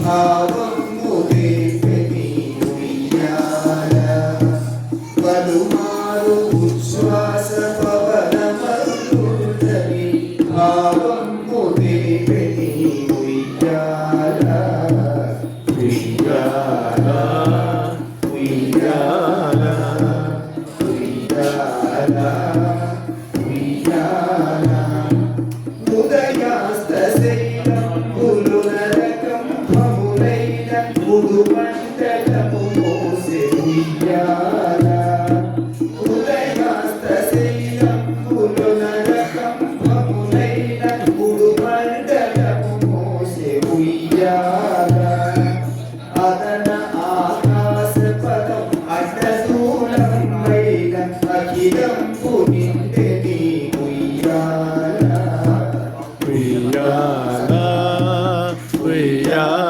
భావముదే పెని ఉయ్యాల పలుమారు ఉచ్ఛ్వాస పవనమరుడని భావముదే పెని ఉయ్యాల ఉయ్యాల ఉయ్యాల ఉయ్యాల ఉయ్యాల ఉదయాస్తశైలంబులు నరకంభములైన ఉడుమంటలము మోసె ఉయ్యాల ఉదయాస్తశైలంబులు నరకంభములైన ఉడుమంటలము మోసె ఉయ్యాల అదన ఆకాశ పదం అడ్డదూలంబైన అఖిలంబు నిండెని ఉయ్యాల ఉయ్యాల ఉయ్యాల